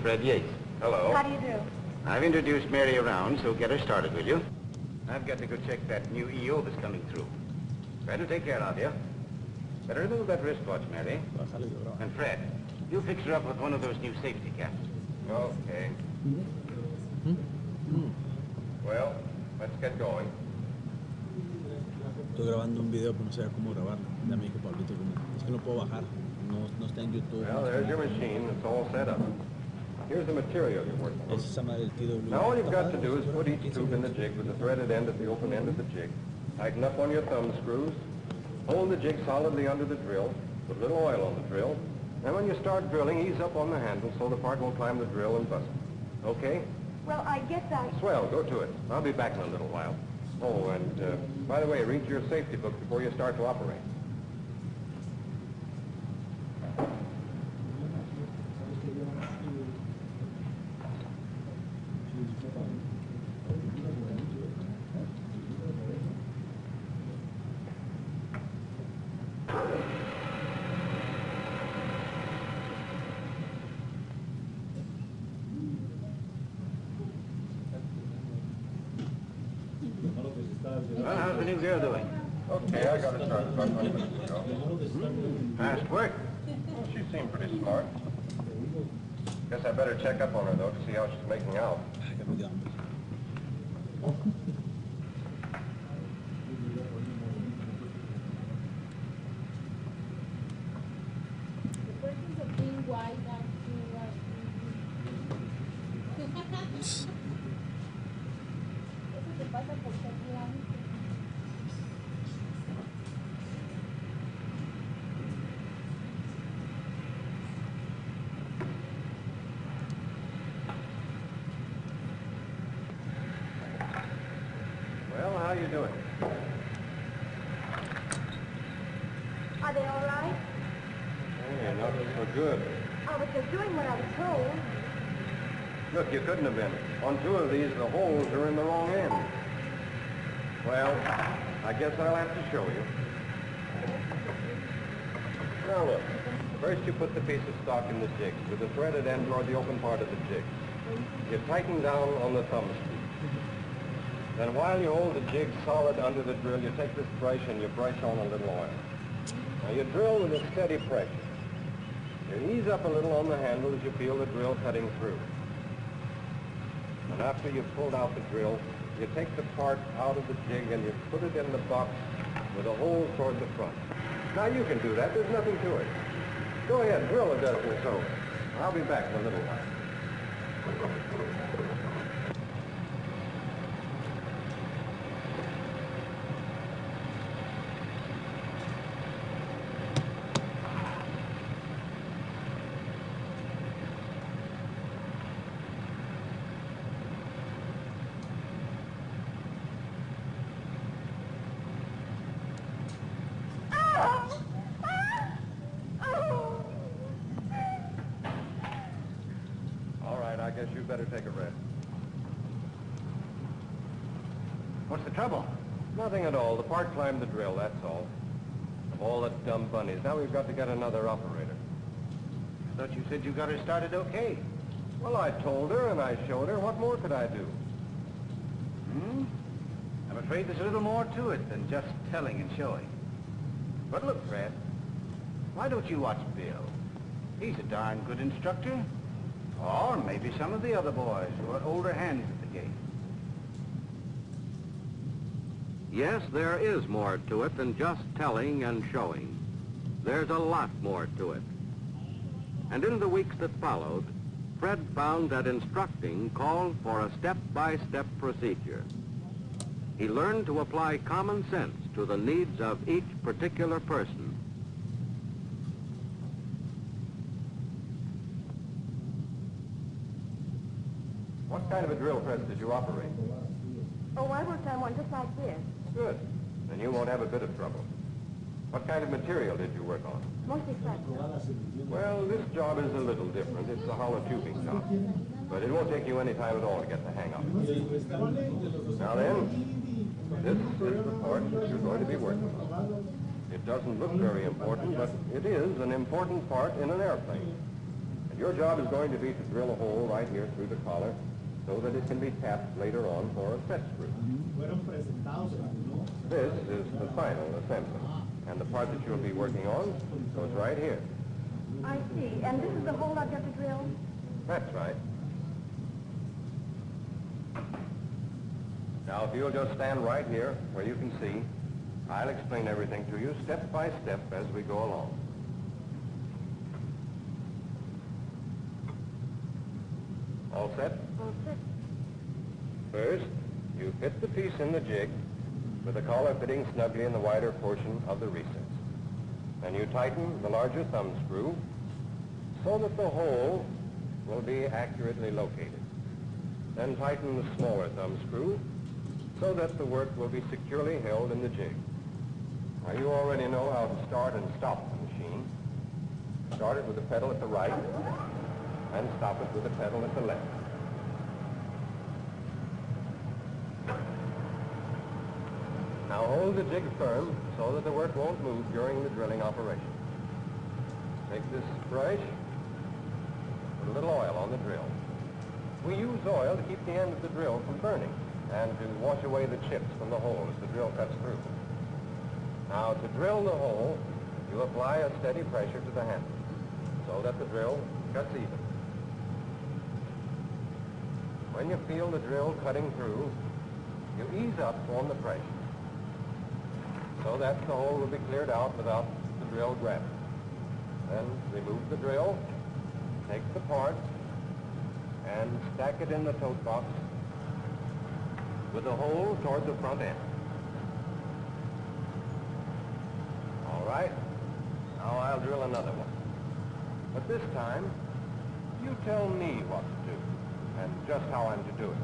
Fred Yates. Hello. How do you do? I've introduced Mary around, so get her started, will you? I've got to go check that new EO that's coming through. Fred will take care of you. Better remove that wristwatch, Mary. And Fred, you fix her up with one of those new safety caps. Okay. Well, let's get going. Estoy grabando un video, pero no sé cómo grabarlo. Ya me dijo Pablito que es que no puedo bajar. No está en YouTube. Well, there's your machine. It's all set up. Here's the material you're working on. Es esa madre del TW. Now all you've got to do is put each tube in the jig with the threaded end at the open end of the jig. Tighten up on your thumb screws. Hold the jig solidly under the drill. Put a little oil on the drill. And when you start drilling, ease up on the handle so the part won't climb the drill and bust it. Okay? Well, I guess I... Swell, go to it. I'll be back in a little while. Oh, and by the way, read your safety book before you start to operate. Well, how's the new girl doing? Okay, I got her started about 20 minutes ago. Fast work. She seemed pretty smart. Guess I better check up on her, though, to see how she's making out. The persons of being white and Eso te pasa por ser blanco. Well, how you doing? Are they all right? Hey, not so good. I was just doing what I was told. Look, you couldn't have been. On two of these, the holes are in the wrong end. Well, I guess I'll have to show you. Now look, first you put the piece of stock in the jig with the threaded end toward the open part of the jig. You tighten down on the thumb screw. Then while you hold the jig solid under the drill, you take this brush and you brush on a little oil. Now you drill with a steady pressure. You ease up a little on the handle as you feel the drill cutting through. And after you've pulled out the drill, you take the part out of the jig and you put it in the box with a hole toward the front. Now you can do that. There's nothing to it. Go ahead, drill a dozen or so. I'll be back in a little while. I guess you better take a rest. What's the trouble? Nothing at all. The part climbed the drill, that's all. Of all the dumb bunnies. Now we've got to get another operator. I thought you said you got her started okay. Well, I told her and I showed her. What more could I do? I'm afraid there's a little more to it than just telling and showing. But look, Fred, why don't you watch Bill? He's a darn good instructor. Or maybe some of the other boys who are older hands at the game. Yes, there is more to it than just telling and showing. There's a lot more to it. And in the weeks that followed, Fred found that instructing called for a step-by-step procedure. He learned to apply common sense to the needs of each particular person. What kind of a drill press did you operate? Oh, I worked on one just like this. Good. Then you won't have a bit of trouble. What kind of material did you work on? Mostly flat. Well, this job is a little different. It's a hollow tubing job. But it won't take you any time at all to get the hang of it. Now then, this is the part that you're going to be working on. It doesn't look very important, but it is an important part in an airplane. Your job is going to be to drill a hole right here through the collar so that it can be tapped later on for a set screw. This is the final assembly, and the part that you'll be working on goes right here. I see. And this is the hole I've got to drill? That's right. Now, if you'll just stand right here where you can see, I'll explain everything to you step by step as we go along. All set? All set. First, you fit the piece in the jig with the collar fitting snugly in the wider portion of the recess. Then you tighten the larger thumb screw so that the hole will be accurately located. Then tighten the smaller thumb screw so that the work will be securely held in the jig. Now you already know how to start and stop the machine. Start it with the pedal at the right and stop it with the pedal at the left. Now hold the jig firm so that the work won't move during the drilling operation. Take this brush, put a little oil on the drill. We use oil to keep the end of the drill from burning and to wash away the chips from the hole as the drill cuts through. Now to drill the hole, you apply a steady pressure to the handle so that the drill cuts even. When you feel the drill cutting through, you ease up on the pressure so that the hole will be cleared out without the drill grabbing. Then remove the drill, take the part, and stack it in the tote box with the hole toward the front end. All right, now I'll drill another one. But this time, you tell me what to do and just how I'm to do it.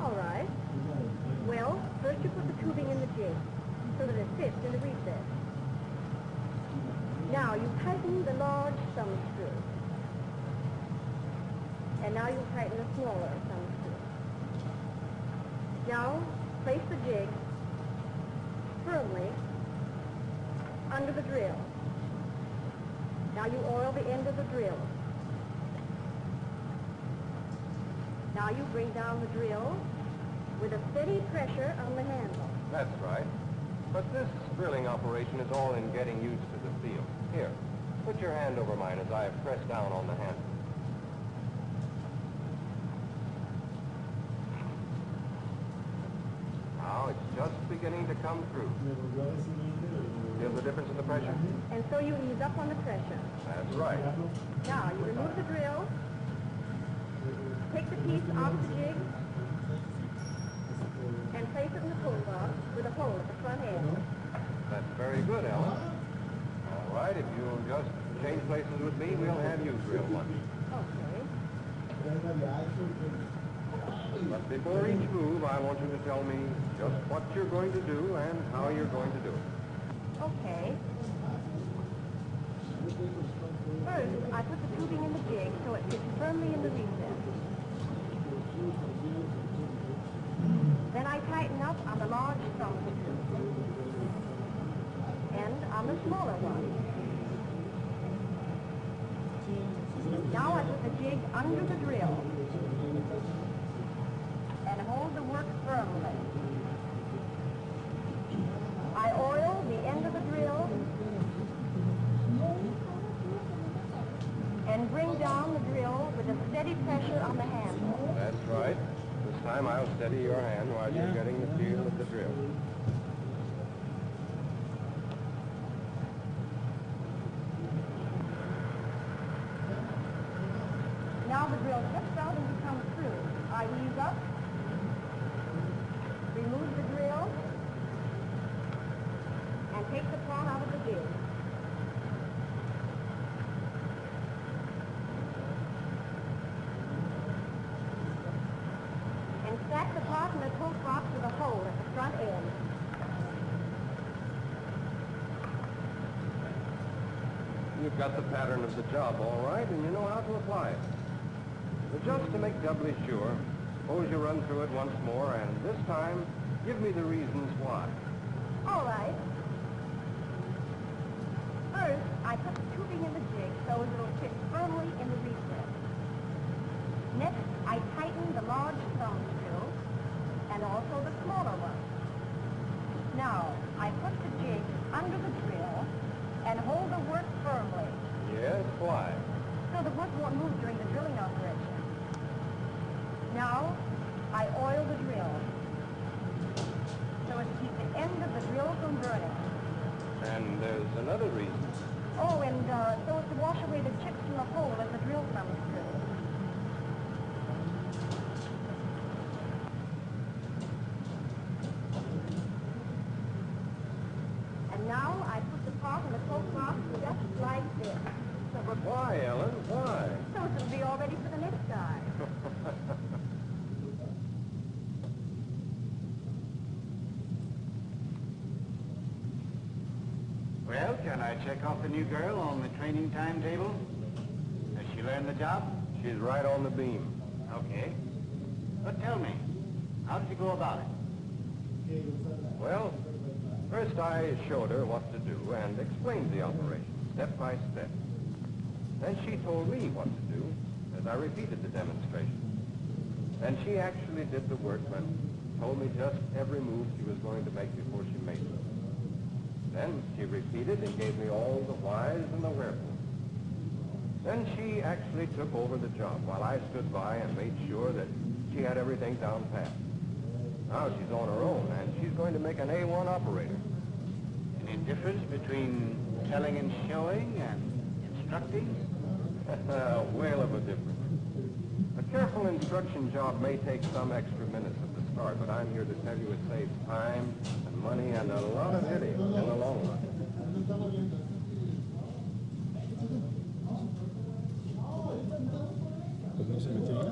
All right. Well, first you put the tubing in the jig so that it fits in the recess. Now you tighten the large thumb screw. And now you tighten the smaller thumb screw. Now place the jig firmly under the drill. Now you oil the end of the drill. Now you bring down the drill with a steady pressure on the handle. That's right. But this drilling operation is all in getting used to the feel. Here, put your hand over mine as I press down on the handle. Now it's just beginning to come through. Feel the difference in the pressure? And so you ease up on the pressure. That's right. Now you remove the drill, take the piece out of the jig, and place it in the tool box with a hole at the front end. That's very good, Ellen. All right, if you'll just change places with me, we'll have you drill one. Okay. But before each move, I want you to tell me just what you're going to do and how you're going to do it. Okay. First, I put the tubing in the jig so it fits firmly in the recess. Then I tighten up on the large thumb screw and on the smaller one. Now I put the jig under the drill and hold the work firmly. I oil the end of the drill and bring down the drill with a steady pressure on the handle. That's right. This time I'll steady your hand while you're getting the feel of the drill. Now the drill tips out and becomes through. I ease up, remove the drill, and take the part out of the jig. And stack the part in the tote box with a hole at the front end. You've got the pattern of the job all right, and you know how to apply it. But just to make doubly sure, suppose you run through it once more, and this time, give me the reasons why. All right. First, I put the tubing in the jig so it'll fit firmly in the recess. Next, I tighten the large thumb screw and also the smaller one. Now, I put the jig under the drill and hold the work firmly. Yes, why? So the work won't move during the drilling operation. Now, I oil the drill so as to keep the end of the drill from burning. And there's another reason. Oh, and so as to wash away the chips from the hole in the drill thumb screw. And now I put the part in the coat box just like this. But why, Ellen? Why? So as it'll be all ready for the next guy. Well, can I check off the new girl on the training timetable? Has she learned the job? She's right on the beam. Okay. But tell me, how did you go about it? Well, first I showed her what to do and explained the operation, step by step. Then she told me what to do as I repeated the demonstration. And she actually did the work and told me just every move she was going to make before she made it. Then she repeated and gave me all the whys and the wherefores. Then she actually took over the job while I stood by and made sure that she had everything down pat. Now she's on her own, and she's going to make an A1 operator. Any difference between telling and showing and instructing? A whale of a difference. A careful instruction job may take some extra minutes at the start, but I'm here to tell you it saves time and money and a lot of headache in the long run. Pues no se metió.